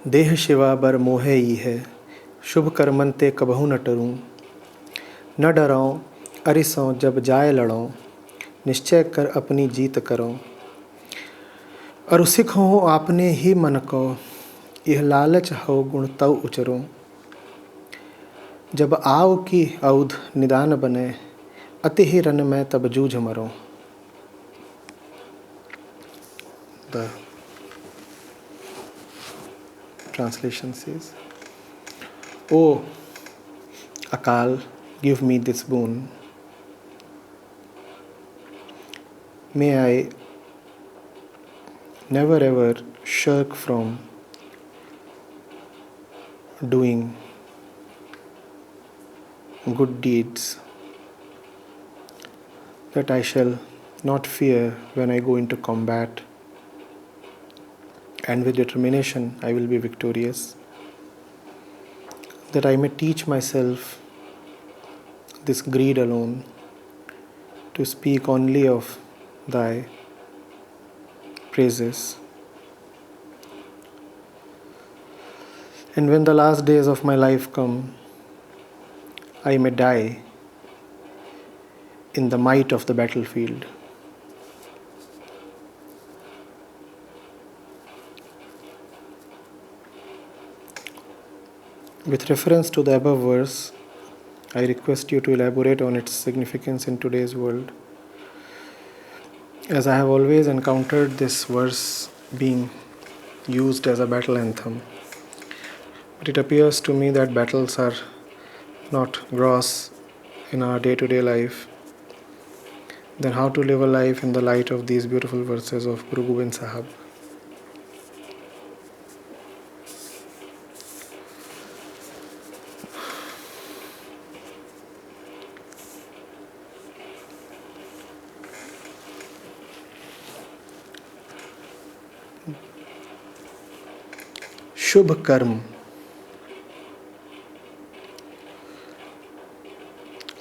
देह शिवा बर मोहे ihai, शुभ कर्मन ते कबहु न टरूं। न डराऊं अरिसों जब जाए लड़ों, निश्चय कर अपनी जीत करो। अरु सिख हो आपने ही मन को, यह लालच हो गुण तव उचरो। जब आव की औध निदान बने, अति ही रन में तब जूझ मरो। The translation says, O Akaal, give me this boon. May I never ever shirk from doing good deeds, that I shall not fear when I go into combat, and with determination I will be victorious, that I may teach myself this greed alone, to speak only of thy praises. And when the last days of my life come, I may die in the might of the battlefield. With reference to the above verse, I request you to elaborate on its significance in today's world, as I have always encountered this verse being used as a battle anthem. But it appears to me that battles are not gross in our day-to-day life. Then how to live a life in the light of these beautiful verses of Guru Gobind Sahib? शुभ कर्म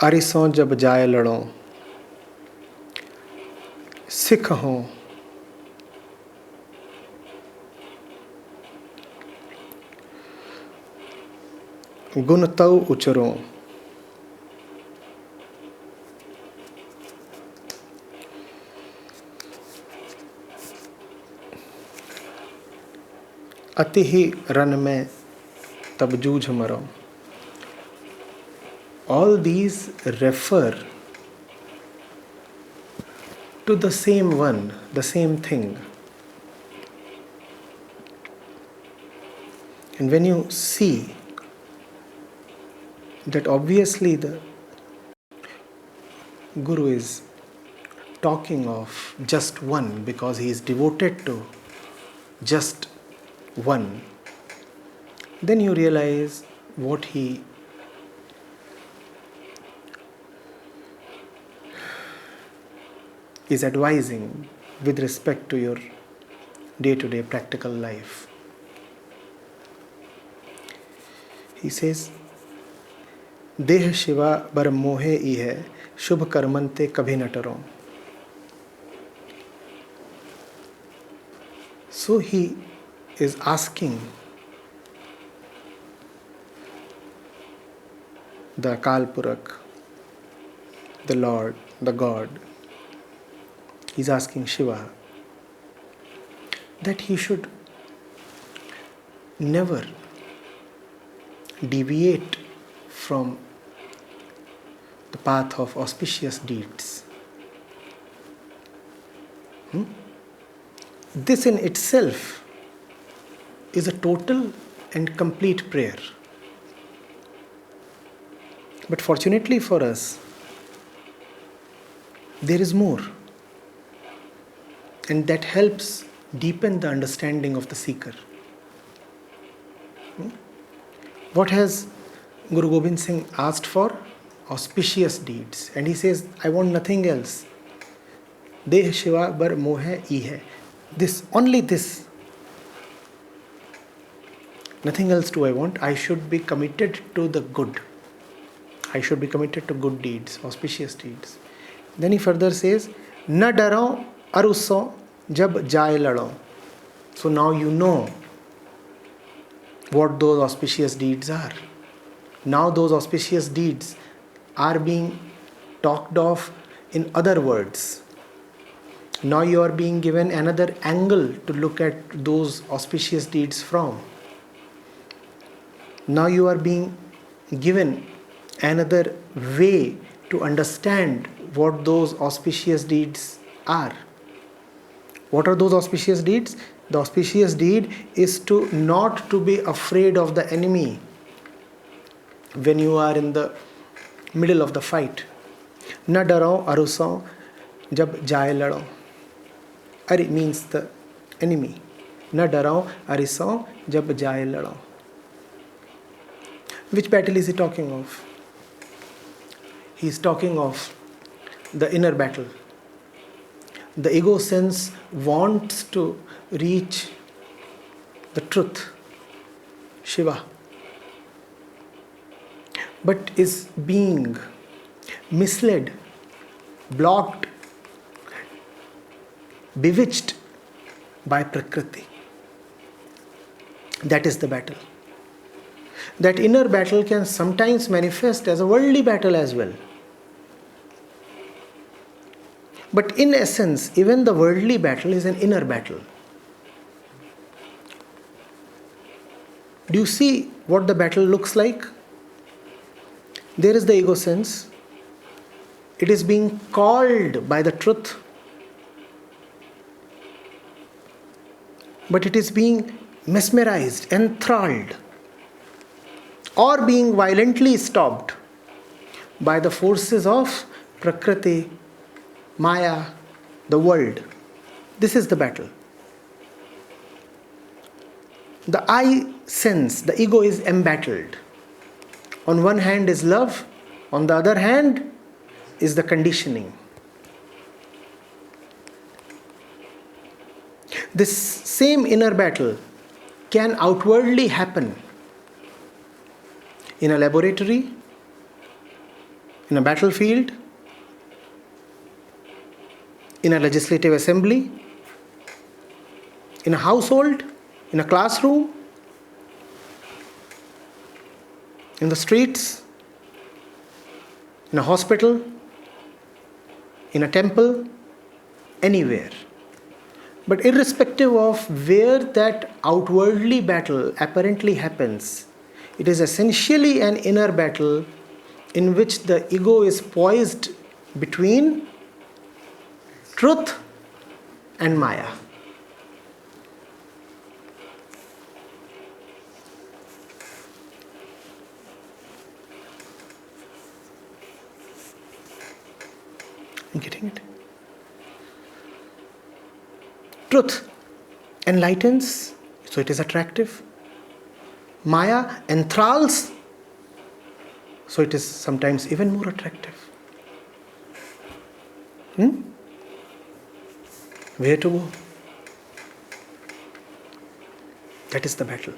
अरिसों जब जाए लड़ों, सिख हों गुण तव उचरों। अति ही run में तब जूझ मरो। All these refer to the same one, the same thing. And when you see that obviously the Guru is talking of just one because he is devoted to just one, then you realize what he is advising with respect to your day-to-day practical life. He says, Deh Shiva bar mohe ihai, Shubh Karman ते कभी न टरो. So he is asking the Akaal Purakh, the Lord, the God, he's asking Shiva that he should never deviate from the path of auspicious deeds. This in itself is a total and complete prayer. But fortunately for us, there is more. And that helps deepen the understanding of the seeker. What has Guru Gobind Singh asked for? Auspicious deeds. And he says, I want nothing else. Deh Shiva bar mohe ihai. This, only this. Nothing else do I want. I should be committed to the good. I should be committed to good deeds, auspicious deeds. Then he further says, Na daro aruso jab jaye lado. So now you know what those auspicious deeds are. Now those auspicious deeds are being talked of in other words. Now you are being given another angle to look at those auspicious deeds from. Now you are being given another way to understand what those auspicious deeds are. What are those auspicious deeds? The auspicious deed is to not to be afraid of the enemy when you are in the middle of the fight. Na darao arusao jab jaye ladao. Ari means the enemy. Na darao arisao jab jaye ladao. Which battle is he talking of? He is talking of the inner battle. The ego sense wants to reach the truth, Shiva, but is being misled, blocked, bewitched by Prakriti. That is the battle. That inner battle can sometimes manifest as a worldly battle as well. But in essence, even the worldly battle is an inner battle. Do you see what the battle looks like? There is the ego sense. It is being called by the truth. But it is being mesmerized, enthralled, or being violently stopped by the forces of Prakriti, Maya, the world. This is the battle. The I sense, the ego is embattled. On one hand is love, on the other hand is the conditioning. This same inner battle can outwardly happen in a laboratory, in a battlefield, in a legislative assembly, in a household, in a classroom, in the streets, in a hospital, in a temple, anywhere. But irrespective of where that outwardly battle apparently happens, it is essentially an inner battle in which the ego is poised between truth and Maya. You getting it? Truth enlightens, so it is attractive. Maya enthralls, so it is sometimes even more attractive. Where to go? That is the battle.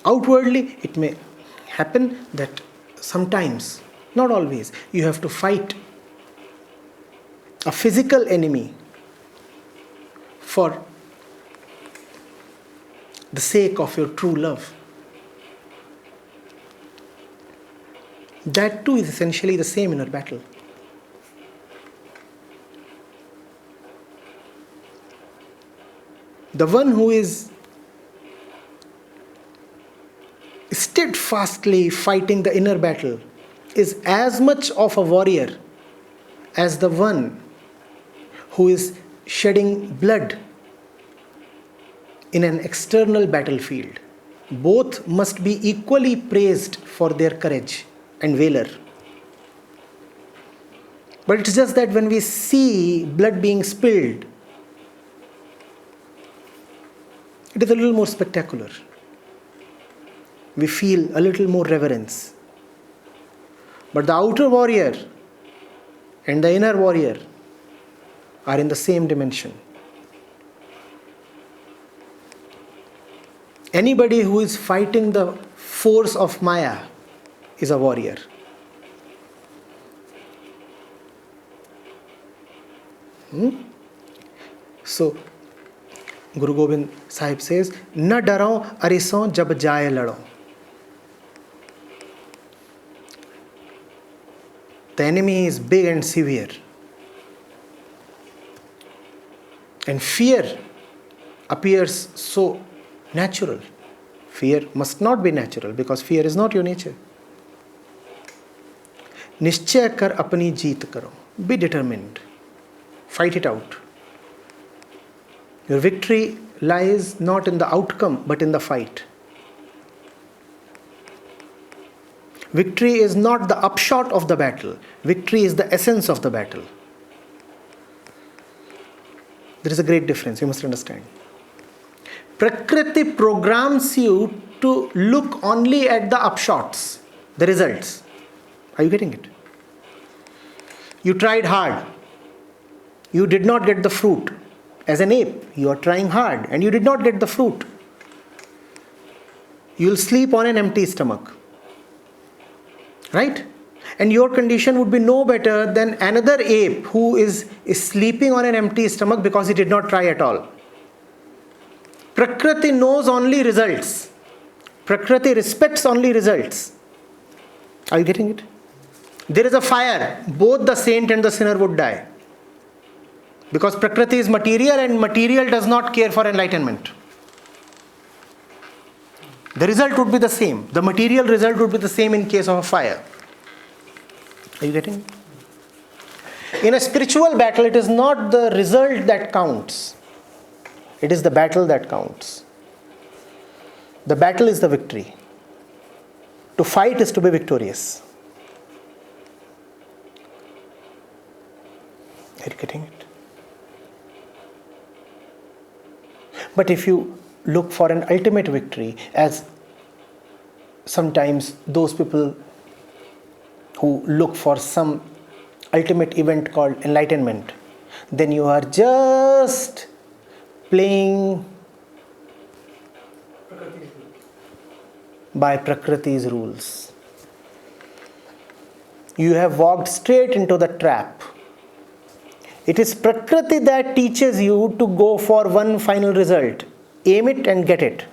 Outwardly, it may happen that sometimes, not always, you have to fight a physical enemy for the sake of your true love. That too is essentially the same inner battle. The one who is steadfastly fighting the inner battle is as much of a warrior as the one who is shedding blood in an external battlefield. Both must be equally praised for their courage and valor. But it's just that when we see blood being spilled, it is a little more spectacular. We feel a little more reverence. But the outer warrior and the inner warrior are in the same dimension. Anybody who is fighting the force of Maya is a warrior. So, Guru Gobind Sahib says, "Na daro ariso jab jaye lado." The enemy is big and severe. And fear appears so natural. Fear must not be natural because fear is not your nature. निश्चय कर अपनी जीत करो. Be determined. Fight it out. Your victory lies not in the outcome but in the fight. Victory is not the upshot of the battle. Victory is the essence of the battle. There is a great difference, you must understand. Prakriti programs you to look only at the upshots, the results. Are you getting it? You tried hard. You did not get the fruit. As an ape, you are trying hard and you did not get the fruit. You will sleep on an empty stomach. Right? And your condition would be no better than another ape who is sleeping on an empty stomach because he did not try at all. Prakriti knows only results. Prakriti respects only results. Are you getting it? There is a fire. Both the saint and the sinner would die. Because Prakriti is material and material does not care for enlightenment. The result would be the same. The material result would be the same in case of a fire. Are you getting it? In a spiritual battle, it is not the result that counts. It is the battle that counts. The battle is the victory. To fight is to be victorious. Are you getting it? But if you look for an ultimate victory, as sometimes those people who look for some ultimate event called enlightenment, then you are just playing by Prakriti's rules. You have walked straight into the trap. It is Prakriti that teaches you to go for one final result. Aim it and get it.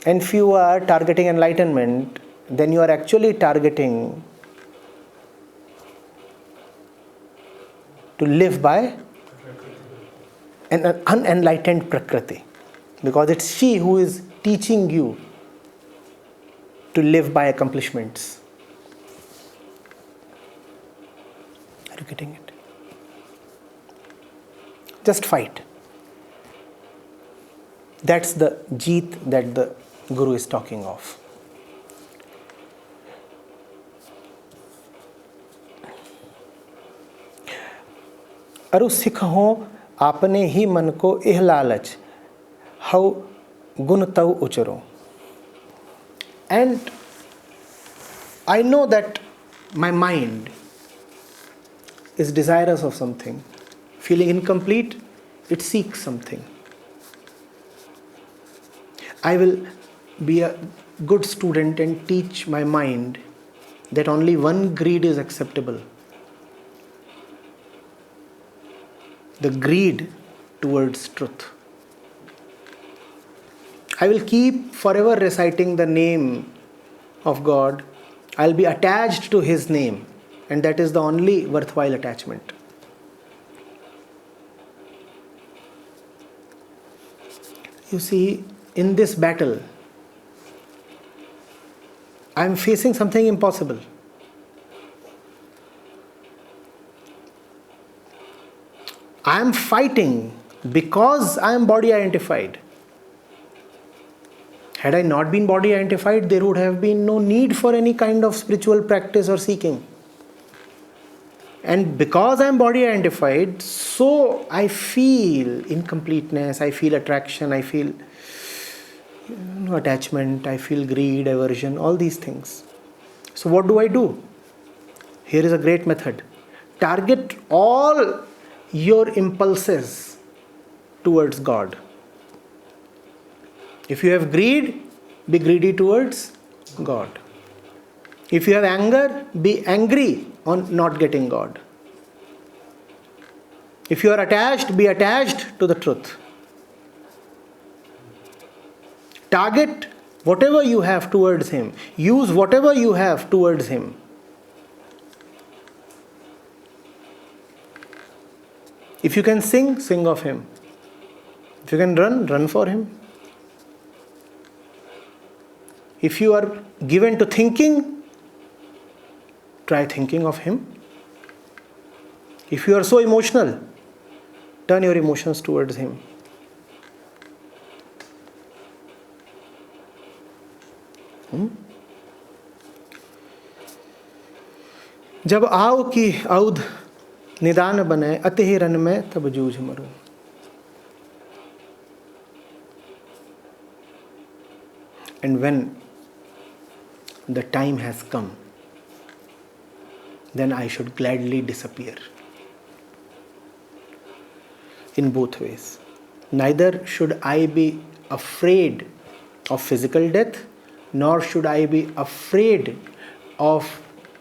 And if you are targeting enlightenment, then you are actually targeting to live by an unenlightened Prakriti. Because it's she who is teaching you to live by accomplishments. Are you getting it? Just fight. That's the jeet that the Guru is talking of. अरु सिख हो आपने ही मन को इह लालच हौ गुण तव उचरो. And I know that my mind is desirous of something. Feeling incomplete, it seeks something. I will be a good student and teach my mind that only one greed is acceptable. The greed towards truth. I will keep forever reciting the name of God. I'll be attached to His name, and that is the only worthwhile attachment. You see, in this battle, I am facing something impossible. I am fighting because I am body identified. Had I not been body identified, there would have been no need for any kind of spiritual practice or seeking. And because I am body identified, so I feel incompleteness, I feel attraction, I feel attachment, I feel greed, aversion, all these things. So what do? Here is a great method. Target all your impulses towards God. If you have greed, be greedy towards God. If you have anger, be angry on not getting God. If you are attached, be attached to the truth. Target whatever you have towards him. Use whatever you have towards him. If you can sing, sing of him. If you can run, run for him. If you are given to thinking, try thinking of him. If you are so emotional, turn your emotions towards him. जब आओ की औध निदान बने अति ही run में तब जूझ मरूं. And when the time has come, then I should gladly disappear. In both ways. Neither should I be afraid of physical death, nor should I be afraid of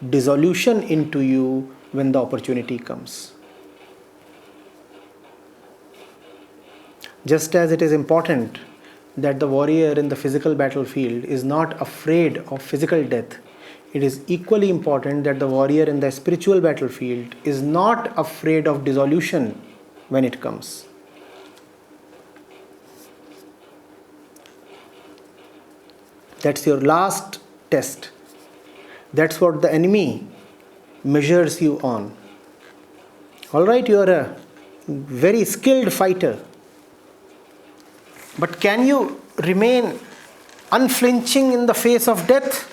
dissolution into you when the opportunity comes. Just as it is important that the warrior in the physical battlefield is not afraid of physical death, it is equally important that the warrior in the spiritual battlefield is not afraid of dissolution when it comes. That's your last test. That's what the enemy measures you on. Alright, you are a very skilled fighter. But can you remain unflinching in the face of death?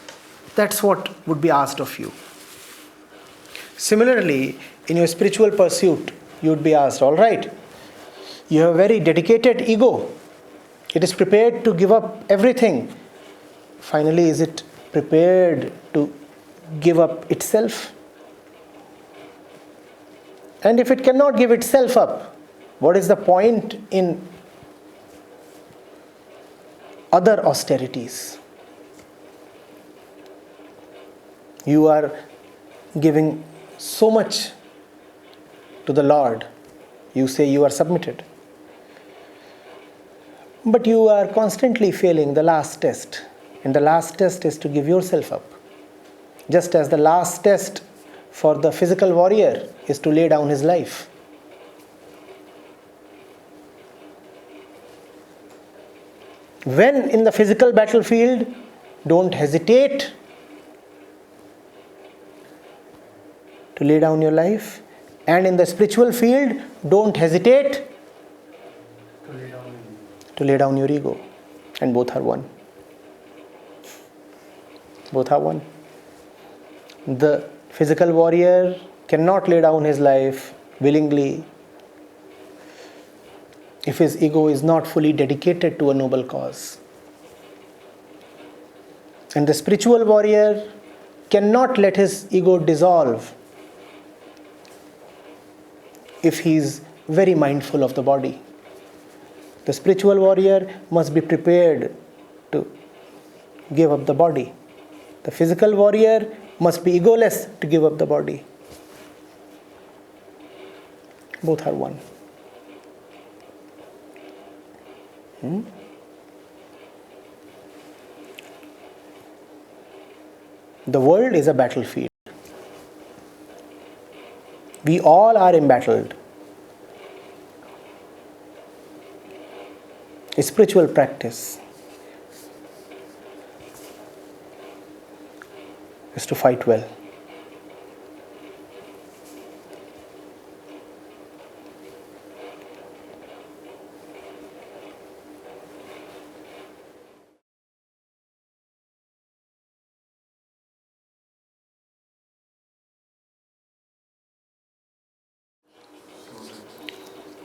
That's what would be asked of you. Similarly, in your spiritual pursuit, you would be asked, alright, you have a very dedicated ego. It is prepared to give up everything. Finally, is it prepared to give up itself? And if it cannot give itself up, what is the point in other austerities? You are giving so much to the Lord. You say you are submitted. But you are constantly failing the last test. And the last test is to give yourself up. Just as the last test for the physical warrior is to lay down his life. When in the physical battlefield, don't hesitate to lay down your life. And in the spiritual field, don't hesitate to lay down your ego. And both are one. Both are one. The physical warrior cannot lay down his life willingly if his ego is not fully dedicated to a noble cause. And the spiritual warrior cannot let his ego dissolve if he is very mindful of the body. The spiritual warrior must be prepared to give up the body. The physical warrior must be egoless to give up the body. Both are one. The world is a battlefield. We all are embattled. A spiritual practice is to fight well.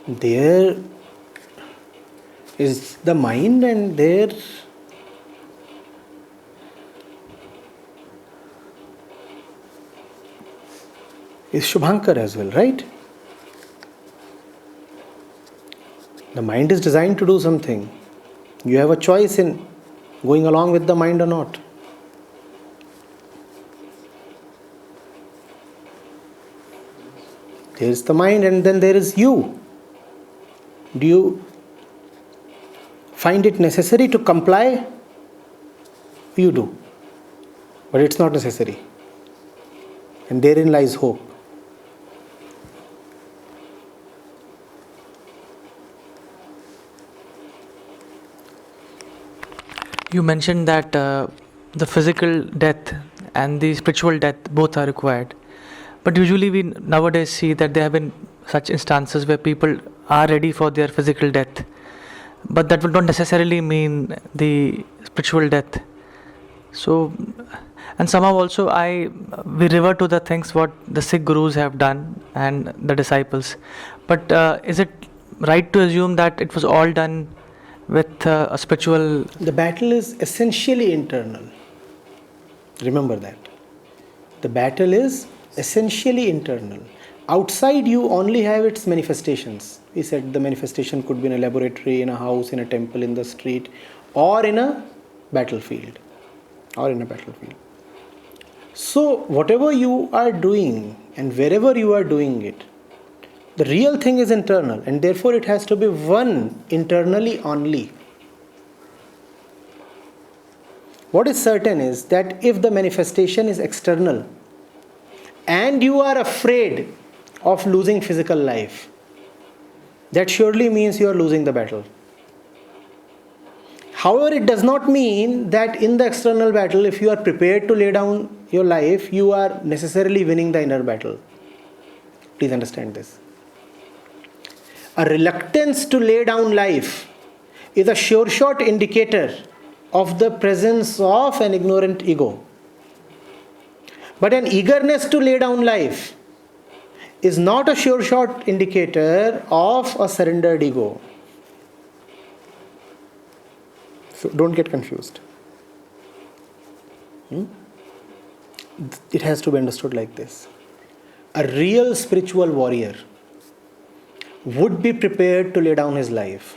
There is the mind, and there is Shubhankar as well, right? The mind is designed to do something. You have a choice in going along with the mind or not. There is the mind, and then there is you. Do you find it necessary to comply, you do. But it's not necessary. And therein lies hope. You mentioned that the physical death and the spiritual death both are required. But usually we nowadays see that there have been such instances where people are ready for their physical death. But that would not necessarily mean the spiritual death. So, and somehow also we revert to the things what the Sikh gurus have done and the disciples. But is it right to assume that it was all done with a spiritual? The battle is essentially internal. Remember that. The battle is essentially internal. Outside you only have its manifestations. We said the manifestation could be in a laboratory, in a house, in a temple, in the street, or in a battlefield. So whatever you are doing and wherever you are doing it, the real thing is internal, and therefore it has to be one internally only. What is certain is that if the manifestation is external and you are afraid of losing physical life, that surely means you are losing the battle. However, it does not mean that in the external battle, if you are prepared to lay down your life, you are necessarily winning the inner battle. Please understand this. A reluctance to lay down life is a sure shot indicator of the presence of an ignorant ego. But an eagerness to lay down life is not a sure shot indicator of a surrendered ego. So don't get confused. It has to be understood like this. A real spiritual warrior would be prepared to lay down his life.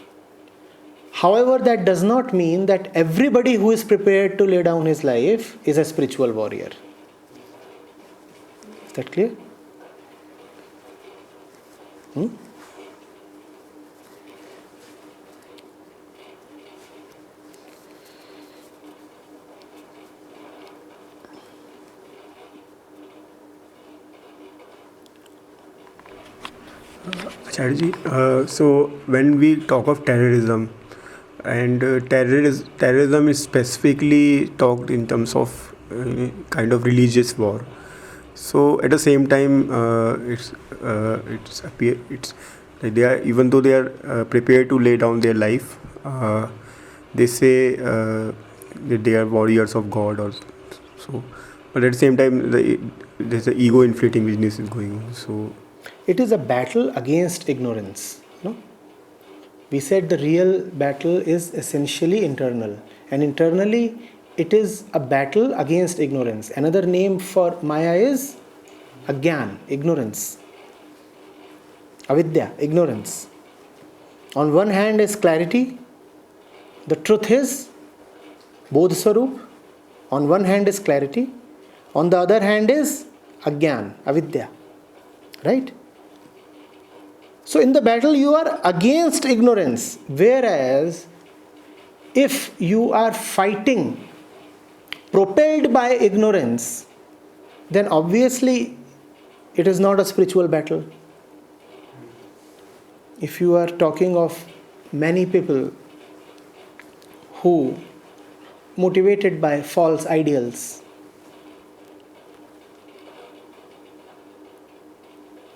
However, that does not mean that everybody who is prepared to lay down his life is a spiritual warrior. Is that clear? Acharya, so when we talk of terrorism, and terrorism is specifically talked in terms of kind of religious war. So at the same time, it's like they are, even though they are prepared to lay down their life, they say that they are warriors of God or so. But at the same time, there's the ego inflating business is going on. So it is a battle against ignorance. No? We said the real battle is essentially internal, and internally it is a battle against ignorance. Another name for Maya is Agyan, ignorance. Avidya, ignorance. On one hand is clarity, the truth is BodhSthal. On one hand is clarity, on the other hand is Agyan, Avidya. Right? So in the battle you are against ignorance, whereas if you are fighting propelled by ignorance, then obviously it is not a spiritual battle. If you are talking of many people who, motivated by false ideals,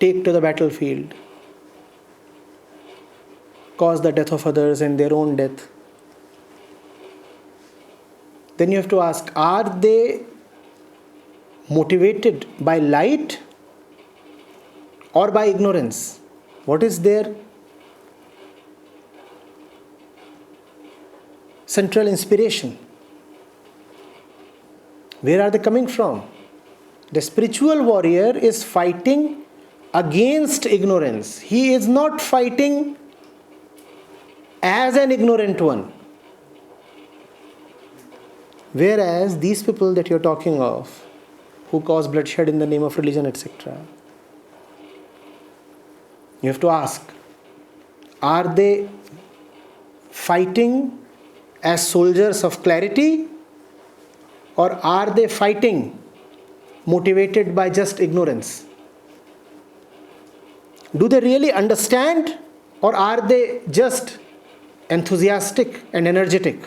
take to the battlefield, cause the death of others and their own death, then you have to ask, are they motivated by light or by ignorance? What is their central inspiration? Where are they coming from? The spiritual warrior is fighting against ignorance. He is not fighting as an ignorant one. Whereas these people that you're talking of, who cause bloodshed in the name of religion, etc., you have to ask, are they fighting as soldiers of clarity, or are they fighting motivated by just ignorance? Do they really understand, or are they just enthusiastic and energetic?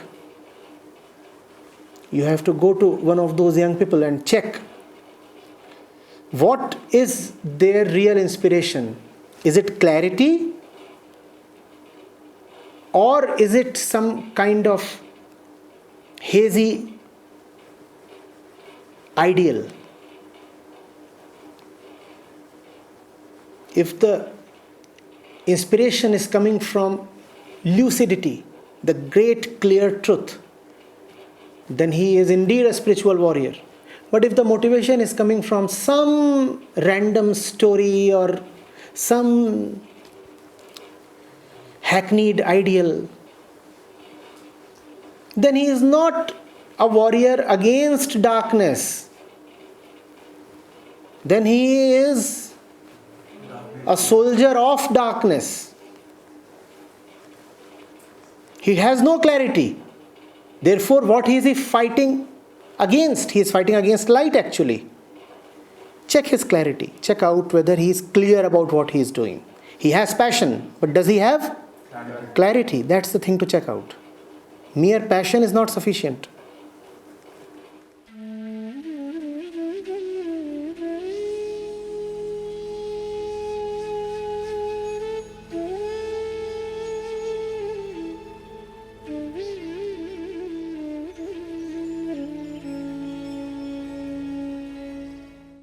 You have to go to one of those young people and check what is their real inspiration. Is it clarity, or is it some kind of hazy ideal? If the inspiration is coming from lucidity, the great clear truth, then he is indeed a spiritual warrior. But if the motivation is coming from some random story or some hackneyed ideal, then he is not a warrior against darkness. Then he is a soldier of darkness. He has no clarity. Therefore, what is he fighting against? He is fighting against light actually. Check his clarity. Check out whether he is clear about what he is doing. He has passion, but does he have clarity? That's the thing to check out. Mere passion is not sufficient.